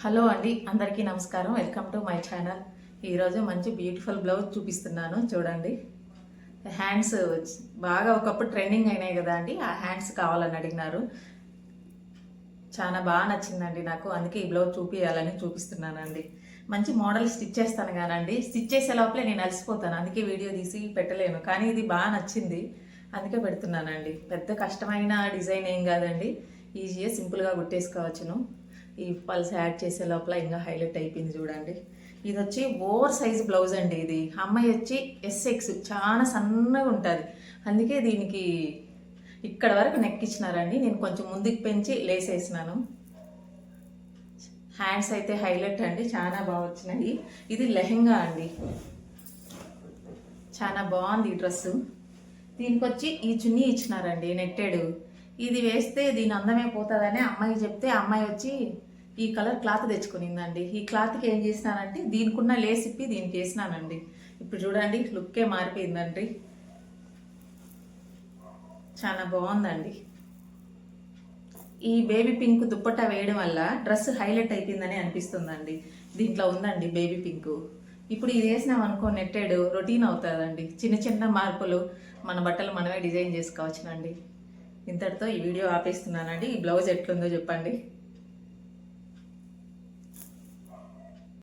Hello అండి, అందరికీ నమస్కారం. Welcome to my channel. ఈరోజు మంచి బ్యూటిఫుల్ బ్లౌజ్ చూపిస్తున్నాను చూడండి. హ్యాండ్స్ బాగా ఒకప్పుడు ట్రెండింగ్ అయినాయి కదా అండి, ఆ హ్యాండ్స్ కావాలని అడిగినారు. చాలా బాగా నచ్చిందండి నాకు, అందుకే ఈ బ్లౌజ్ చూపించాలని చూపిస్తున్నానండి. మంచి మోడల్ స్టిచ్ చేస్తాను కానండి, స్టిచ్ చేసే లోపలే నేను అలసిపోతాను, అందుకే వీడియో తీసి పెట్టలేను. కానీ ఇది బాగా నచ్చింది, అందుకే పెడుతున్నానండి. పెద్ద కష్టమైన డిజైన్ ఏం కాదండి, ఈజీగా సింపుల్గా కుట్టేసుకోవచ్చును. ఈ పల్స్ యాడ్ చేసే లోపల ఇంకా హైలైట్ అయిపోయింది చూడండి. ఇది వచ్చి ఓవర్ సైజ్ బ్లౌజ్ అండి. ఇది అమ్మాయి వచ్చి ఎస్ఎక్స్, చాలా సన్నగా ఉంటుంది, అందుకే దీనికి ఇక్కడ వరకు నెక్ ఇచ్చినారండి. నేను కొంచెం ముందుకు పెంచి లేస్ వేసినాను. హ్యాండ్స్ అయితే హైలైట్ అండి, చాలా బాగా వచ్చినాయి. ఇది లెహెంగా అండి, చాలా బాగుంది ఈ డ్రెస్సు. దీనికి వచ్చి ఈ చున్నీ ఇచ్చినారండి నెట్టెడు. ఇది వేస్తే దీని అందమే పోతుందని అమ్మాయి చెప్తే అమ్మాయి వచ్చి ఈ కలర్ క్లాత్ తెచ్చుకునిందండి. ఈ క్లాత్కి ఏం చేసినానంటే దీనికున్న లేస్ ఇప్పి దీనికి వేసినానండి. ఇప్పుడు చూడండి, లుక్కే మారిపోయిందండి, చాలా బాగుందండి. ఈ బేబీ పింక్ దుప్పట్టా వేయడం వల్ల డ్రెస్ హైలైట్ అయిపోయిందని అనిపిస్తుందండి. దీంట్లో ఉందండి బేబీ పింక్. ఇప్పుడు ఇది వేసినాం అనుకో నెట్టెడు రొటీన్ అవుతుందండి. చిన్న చిన్న మార్పులు మన బట్టలు మనమే డిజైన్ చేసుకోవచ్చునండి. ఇంతటితో ఈ వీడియో ఆపేస్తున్నానండి. ఈ బ్లౌజ్ ఎట్లుందో చెప్పండి.